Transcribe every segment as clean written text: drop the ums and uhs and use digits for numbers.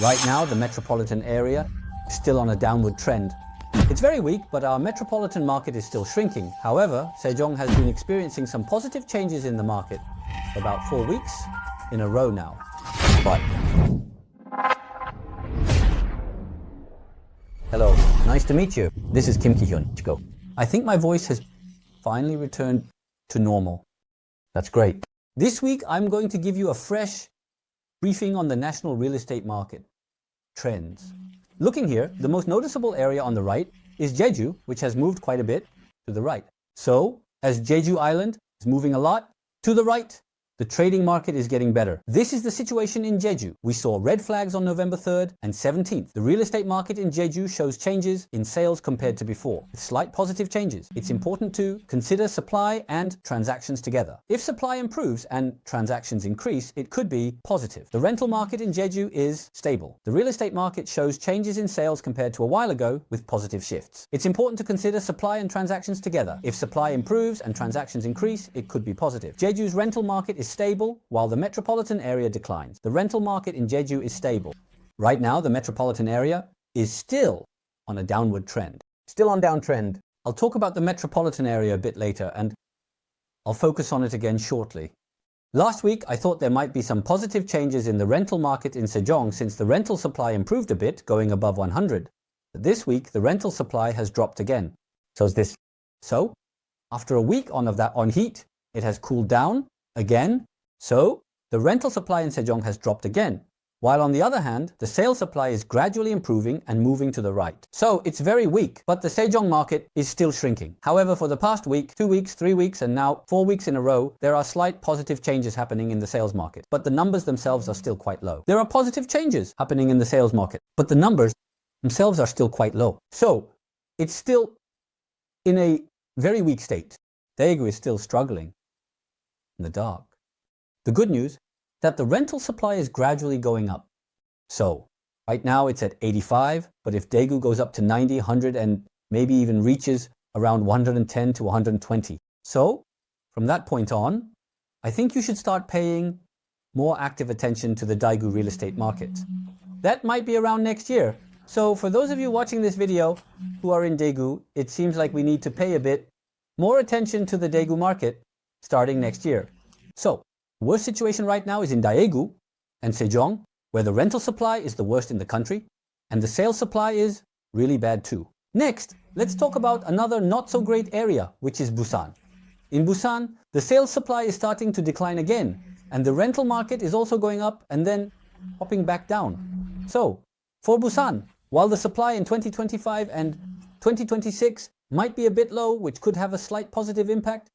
Right now, the metropolitan area is still on a downward trend. It's very weak, but our metropolitan market is still shrinking. However, Sejong has been experiencing some positive changes in the market for about 4 weeks in a row now. But hello, nice to meet you. This is Kim Ki-hyun, Richgo. I think my voice has finally returned to normal. That's great. This week, I'm going to give you a fresh briefing on the national real estate market trends. Looking here, the most noticeable area on the right is Jeju, which has moved quite a bit to the right. So, as Jeju Island is moving a lot to the right, the trading market is getting better. This is the situation in Jeju. We saw red flags on November 3rd and 17th. The real estate market in Jeju shows changes in sales compared to before, with slight positive changes. It's important to consider supply and transactions together. If supply improves and transactions increase, it could be positive. The rental market in Jeju is stable. The real estate market shows changes in sales compared to a while ago with positive shifts. It's important to consider supply and transactions together. If supply improves and transactions increase, it could be positive. Jeju's rental market is stable, while the metropolitan area declines. The rental market in Jeju is stable. Right now, the metropolitan area is still on a downward trend. Still on downtrend. I'll talk about the metropolitan area a bit later, and I'll focus on it again shortly. Last week, I thought there might be some positive changes in the rental market in Sejong since the rental supply improved a bit, going above 100. But this week, the rental supply has dropped again. So, after a week on heat, it has cooled down again. So, the rental supply in Sejong has dropped again, while on the other hand, the sales supply is gradually improving and moving to the right. So, it's very weak, but the Sejong market is still shrinking. However, for the past week, 2 weeks, 3 weeks, and now 4 weeks in a row, there are slight positive changes happening in the sales market, but the numbers themselves are still quite low. There are positive changes happening in the sales market, but the numbers themselves are still quite low. So, it's still in a very weak state. Daegu is still struggling in the dark. The good news is that the rental supply is gradually going up. So, right now it's at 85, but if Daegu goes up to 90, 100, and maybe even reaches around 110 to 120. So, from that point on, I think you should start paying more active attention to the Daegu real estate market. That might be around next year. So, for those of you watching this video who are in Daegu, it seems like we need to pay a bit more attention to the Daegu market starting next year. So, the worst situation right now is in Daegu and Sejong, where the rental supply is the worst in the country, and the sales supply is really bad too. Next, let's talk about another not so great area, which is Busan. In Busan, the sales supply is starting to decline again, and the rental market is also going up and then popping back down. So, for Busan, while the supply in 2025 and 2026 might be a bit low, which could have a slight positive impact,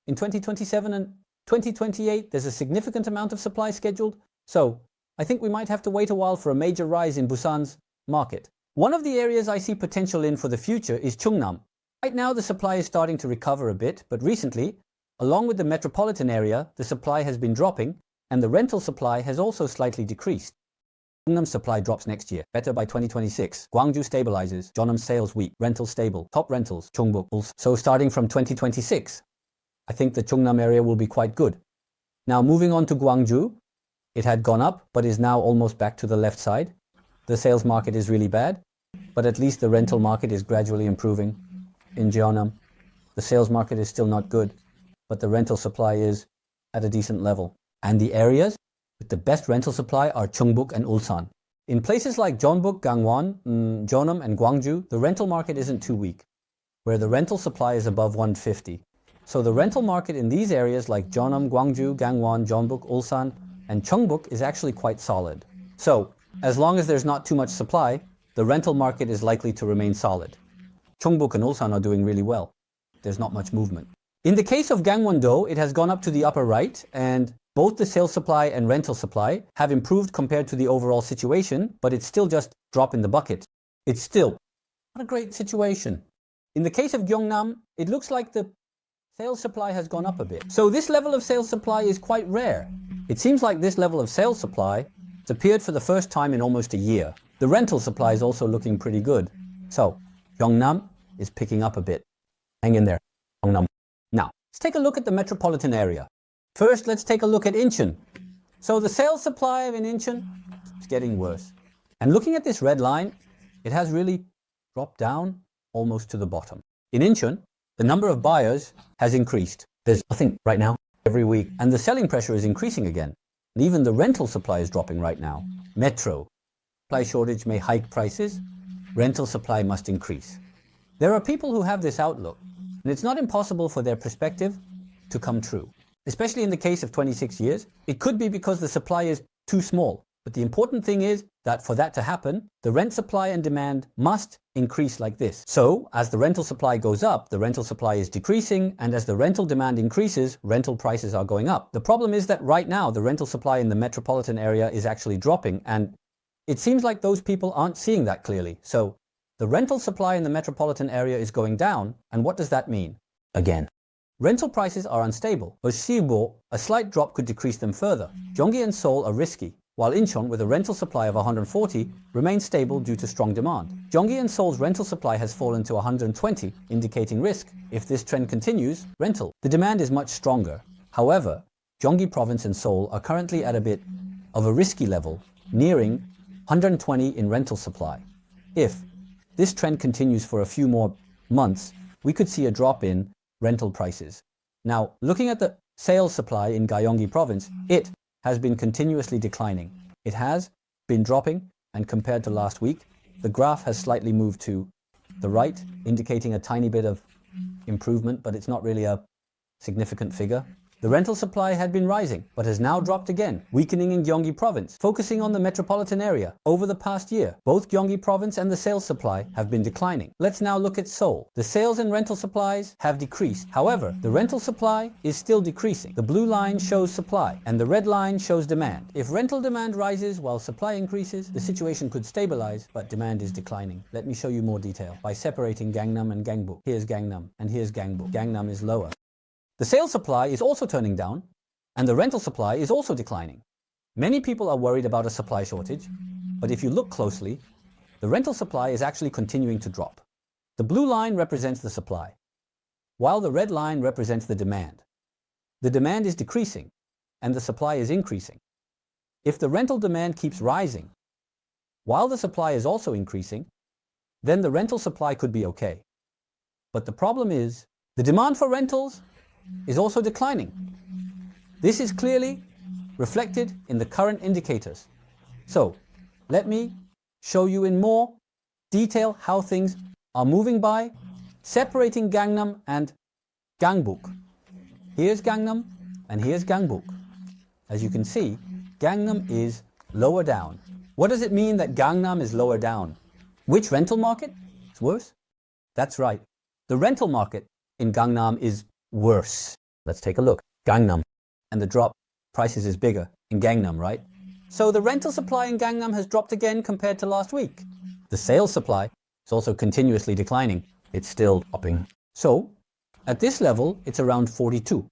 in 2027 and 2028, there's a significant amount of supply scheduled, so I think we might have to wait a while for a major rise in Busan's market. One of the areas I see potential in for the future is Chungnam. Right now, the supply is starting to recover a bit, but recently, along with the metropolitan area, the supply has been dropping, and the rental supply has also slightly decreased. Chungnam's supply drops next year, better by 2026. Gwangju stabilizes, Jeonnam's sales weak, rental stable, top rentals, Chongbuk. So starting from 2026, I think the Chungnam area will be quite good. Now moving on to Gwangju, it had gone up but is now almost back to the left side. The sales market is really bad, but at least the rental market is gradually improving. In Jeonnam, the sales market is still not good, but the rental supply is at a decent level. And the areas with the best rental supply are Chongbuk and Ulsan. In places like Jeonbuk, Gangwon, Jeonnam and Gwangju, the rental market isn't too weak, where the rental supply is above 150. So the rental market in these areas like Jeonnam, Gwangju, Gangwon, Jeonbuk, Ulsan, and Chongbuk is actually quite solid. So, as long as there's not too much supply, the rental market is likely to remain solid. Chongbuk and Ulsan are doing really well. There's not much movement. In the case of Gangwon-do, it has gone up to the upper right, and both the sales supply and rental supply have improved compared to the overall situation, but it's still just a drop in the bucket. It's still not a great situation. In the case of Gyeongnam, it looks like the sales supply has gone up a bit. So this level of sales supply is quite rare. It seems like this level of sales supply has appeared for the first time in almost a year. The rental supply is also looking pretty good. So, Gyeongnam is picking up a bit. Hang in there, Gyeongnam. Now, let's take a look at the metropolitan area. First, let's take a look at Incheon. So the sales supply in Incheon is getting worse. And looking at this red line, it has really dropped down almost to the bottom. In Incheon, the number of buyers has increased. There's nothing right now every week, and the selling pressure is increasing again. And even the rental supply is dropping right now. Metro, supply shortage may hike prices, rental supply must increase. There are people who have this outlook, and it's not impossible for their perspective to come true. Especially in the case of 26 years, it could be because the supply is too small. But the important thing is that for that to happen, the rent supply and demand must increase like this. So, as the rental supply goes up, the rental supply is decreasing, and as the rental demand increases, rental prices are going up. The problem is that right now, the rental supply in the metropolitan area is actually dropping, and it seems like those people aren't seeing that clearly. So, the rental supply in the metropolitan area is going down, and what does that mean? Again, rental prices are unstable. For Sibo, a slight drop could decrease them further. Gyeonggi and Seoul are risky, while Incheon, with a rental supply of 140, remains stable due to strong demand. Gyeonggi and Seoul's rental supply has fallen to 120, indicating risk. If this trend continues, the demand is much stronger. However, Gyeonggi province and Seoul are currently at a bit of a risky level, nearing 120 in rental supply. If this trend continues for a few more months, we could see a drop in rental prices. Now, looking at the sales supply in Gyeonggi province, it has been continuously declining. It has been dropping, and compared to last week, the graph has slightly moved to the right, indicating a tiny bit of improvement, but it's not really a significant figure. The rental supply had been rising, but has now dropped again, weakening in Gyeonggi province. Focusing on the metropolitan area, over the past year, both Gyeonggi province and the sales supply have been declining. Let's now look at Seoul. The sales and rental supplies have decreased. However, the rental supply is still decreasing. The blue line shows supply, and the red line shows demand. If rental demand rises while supply increases, the situation could stabilize, but demand is declining. Let me show you more detail by separating Gangnam and Gangbuk. Here's Gangnam, and here's Gangbuk. Gangnam is lower. The sales supply is also turning down, and the rental supply is also declining. Many people are worried about a supply shortage, but if you look closely, the rental supply is actually continuing to drop. The blue line represents the supply, while the red line represents the demand. The demand is decreasing, and the supply is increasing. If the rental demand keeps rising, while the supply is also increasing, then the rental supply could be okay. But the problem is, the demand for rentals is also declining. This is clearly reflected in the current indicators. So, let me show you in more detail how things are moving by separating Gangnam and Gangbuk. Here's Gangnam and here's Gangbuk. As you can see, Gangnam is lower down. What does it mean that Gangnam is lower down? Which rental market is worse? That's right. The rental market in Gangnam is worse. Let's take a look. Gangnam. And the drop prices is bigger in Gangnam, right? So the rental supply in Gangnam has dropped again compared to last week. The sales supply is also continuously declining. It's still dropping. So at this level, it's around 42,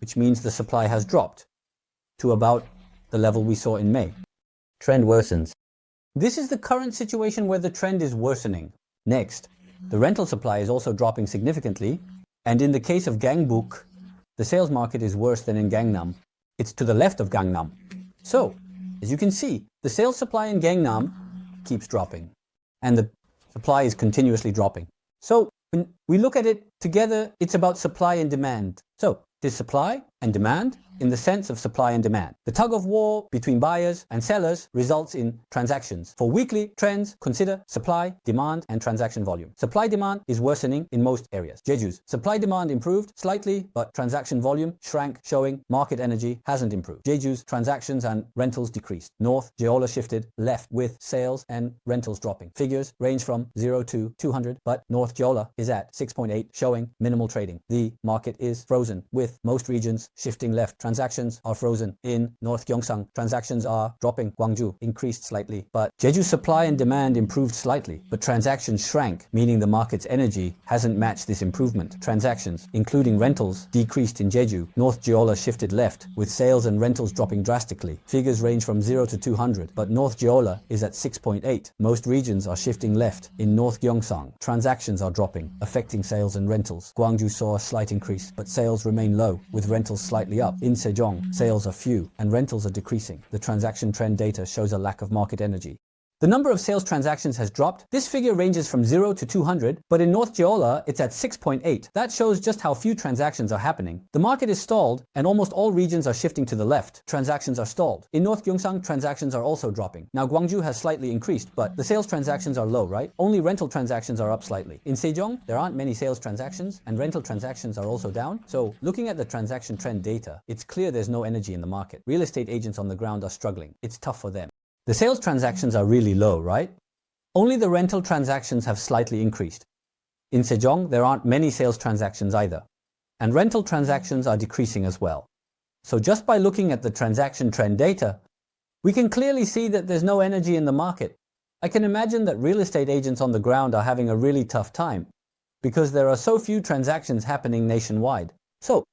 which means the supply has dropped to about the level we saw in May. Trend worsens. This is the current situation where the trend is worsening. Next, the rental supply is also dropping significantly. And in the case of Gangbuk, the sales market is worse than in Gangnam. It's to the left of Gangnam. So, as you can see, the sales supply in Gangnam keeps dropping, and the supply is continuously dropping. So, when we look at it together, it's about supply and demand. So, there's supply and demand in the sense of supply and demand. The tug of war between buyers and sellers results in transactions. For weekly trends, consider supply, demand, and transaction volume. Supply demand is worsening in most areas. Jeju's supply demand improved slightly, but transaction volume shrank, showing market energy hasn't improved. Jeju's transactions and rentals decreased. North Jeolla shifted left with sales and rentals dropping. Figures range from 0 to 200, but North Jeolla is at 6.8, showing minimal trading. The market is frozen, with most regions shifting left. Transactions are frozen in North Gyeongsang. Transactions are dropping. Gwangju increased slightly, but Jeju's supply and demand improved slightly, but transactions shrank, meaning the market's energy hasn't matched this improvement. Transactions, including rentals, decreased in Jeju. North Jeolla shifted left, with sales and rentals dropping drastically. Figures range from 0 to 200, but North Jeolla is at 6.8. Most regions are shifting left in North Gyeongsang. Transactions are dropping, affecting sales and rentals. Gwangju saw a slight increase, but sales remain low, with rentals slightly up. In Sejong, sales are few and rentals are decreasing. The transaction trend data shows a lack of market energy. The number of sales transactions has dropped. This figure ranges from 0 to 200, but in North Jeolla, it's at 6.8. That shows just how few transactions are happening. The market is stalled, and almost all regions are shifting to the left. Transactions are stalled. In North Gyeongsang, transactions are also dropping. Now, Gwangju has slightly increased, but the sales transactions are low, right? Only rental transactions are up slightly. In Sejong, there aren't many sales transactions, and rental transactions are also down. So, looking at the transaction trend data, it's clear there's no energy in the market. Real estate agents on the ground are struggling. It's tough for them. The sales transactions are really low, right? Only the rental transactions have slightly increased. In Sejong, there aren't many sales transactions either, and rental transactions are decreasing as well. So just by looking at the transaction trend data, we can clearly see that there's no energy in the market. I can imagine that real estate agents on the ground are having a really tough time because there are so few transactions happening nationwide. So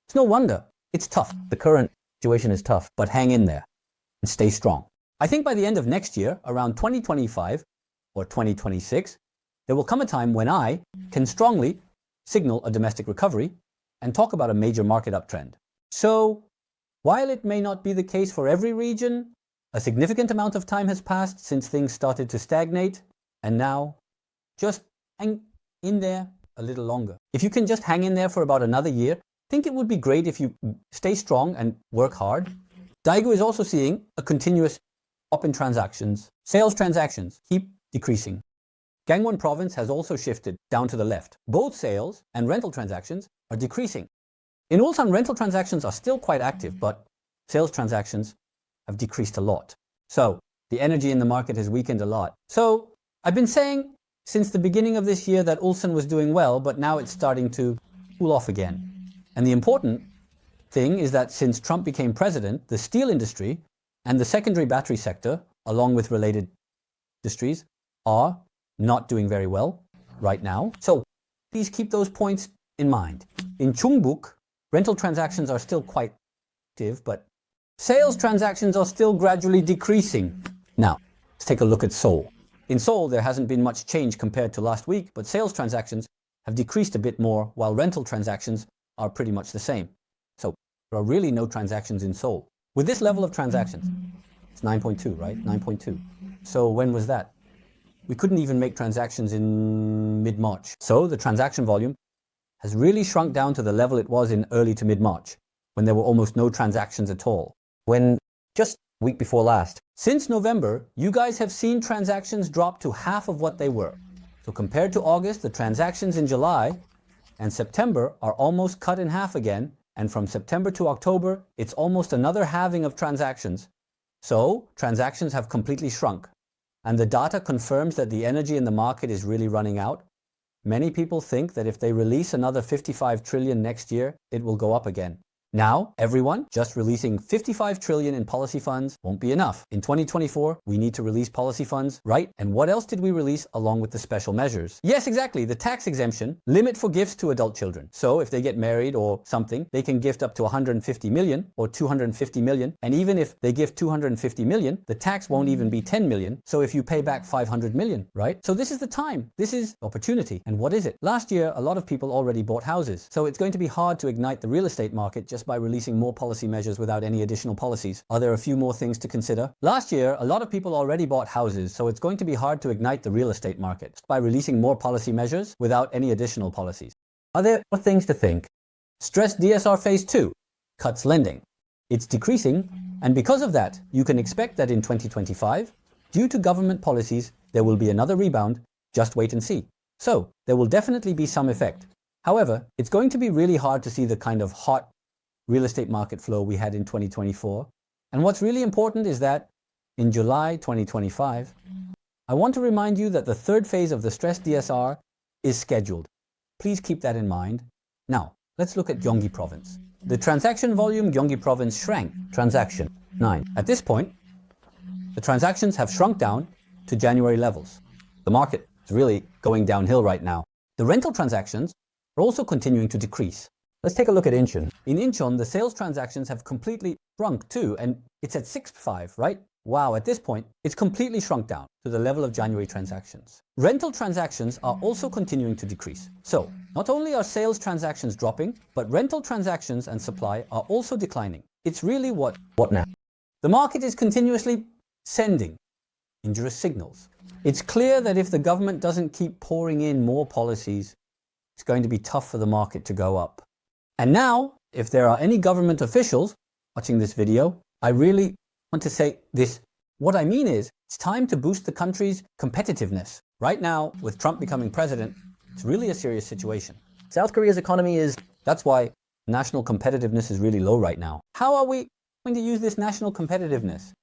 it's no wonder. It's tough. The current situation is tough, but hang in there and stay strong. I think by the end of next year, around 2025 or 2026, there will come a time when I can strongly signal a domestic recovery and talk about a major market uptrend. So, while it may not be the case for every region, a significant amount of time has passed since things started to stagnate, and now just hang in there a little longer. If you can just hang in there for about another year, I think it would be great if you stay strong and work hard. Daegu is also seeing a continuous up in transactions. Sales transactions keep decreasing. Gangwon province has also shifted down to the left. Both sales and rental transactions are decreasing. In Ulsan, rental transactions are still quite active, but sales transactions have decreased a lot. So the energy in the market has weakened a lot. So I've been saying since the beginning of this year that Ulsan was doing well, but now it's starting to cool off again. And the important thing is that since Trump became president, the steel industry and the secondary battery sector, along with related industries, are not doing very well right now. So please keep those points in mind. In Chungbuk, rental transactions are still quite active, but sales transactions are still gradually decreasing. Now, let's take a look at Seoul. In Seoul, there hasn't been much change compared to last week, but sales transactions have decreased a bit more, while rental transactions are pretty much the same. So there are really no transactions in Seoul. With this level of transactions, it's 9.2, right? 9.2. So when was that? We couldn't even make transactions in mid-March. So the transaction volume has really shrunk down to the level it was in early to mid-March, when there were almost no transactions at all. When just a week before last. Since November, you guys have seen transactions drop to half of what they were. So compared to August, the transactions in July and September are almost cut in half again. And from September to October, it's almost another halving of transactions. So transactions have completely shrunk. And the data confirms that the energy in the market is really running out. Many people think that if they release another 55 trillion next year, it will go up again. Now, everyone, just releasing 55 trillion in policy funds won't be enough. In 2024, we need to release policy funds, right? And what else did we release along with the special measures? Yes, exactly, the tax exemption, limit for gifts to adult children. So if they get married or something, they can gift up to 150 million or 250 million. And even if they gift 250 million, the tax won't even be 10 million. So if you pay back 500 million, right? So this is the time. This is opportunity. And what is it? Last year, a lot of people already bought houses. So it's going to be hard to ignite the real estate market just by releasing more policy measures without any additional policies. Are there a few more things to consider? Last year, a lot of people already bought houses, so it's going to be hard to ignite the real estate market just by releasing more policy measures without any additional policies. Are there more things to think? Stress DSR Phase 2 cuts lending. It's decreasing, and because of that, you can expect that in 2025, due to government policies, there will be another rebound. Just wait and see. So, there will definitely be some effect. However, it's going to be really hard to see the kind of hot real estate market flow we had in 2024. And what's really important is that in July 2025, I want to remind you that the third phase of the stress DSR is scheduled. Please keep that in mind. Now, let's look at Gyeonggi province. The transaction volume Gyeonggi province shrank. Transaction 9. At this point, the transactions have shrunk down to January levels. The market is really going downhill right now. The rental transactions are also continuing to decrease. Let's take a look at Incheon. In Incheon, the sales transactions have completely shrunk too, and it's at 6.5, right? Wow, at this point, it's completely shrunk down to the level of January transactions. Rental transactions are also continuing to decrease. So, not only are sales transactions dropping, but rental transactions and supply are also declining. It's really what now? The market is continuously sending dangerous signals. It's clear that if the government doesn't keep pouring in more policies, it's going to be tough for the market to go up. And now, if there are any government officials watching this video, I really want to say this. What I mean is, it's time to boost the country's competitiveness. Right now, with Trump becoming president, it's really a serious situation. South Korea's economy that's why national competitiveness is really low right now. How are we going to use this national competitiveness?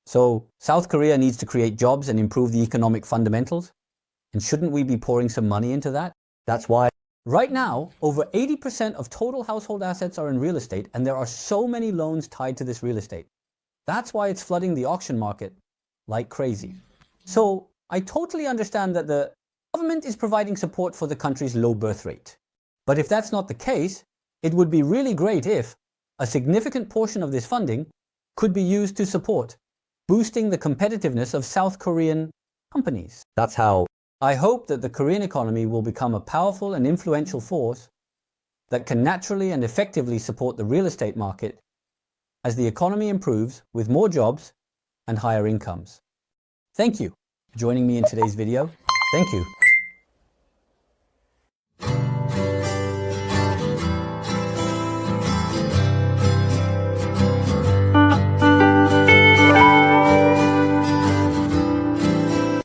So South Korea needs to create jobs and improve the economic fundamentals. And shouldn't we be pouring some money into that? That's why right now, over 80% of total household assets are in real estate, and there are so many loans tied to this real estate. That's why it's flooding the auction market like crazy. So I totally understand that the government is providing support for the country's low birth rate. But if that's not the case, it would be really great if a significant portion of this funding could be used to support boosting the competitiveness of South Korean companies. That's how I hope that the Korean economy will become a powerful and influential force that can naturally and effectively support the real estate market as the economy improves with more jobs and higher incomes. Thank you for joining me in today's video. Thank you.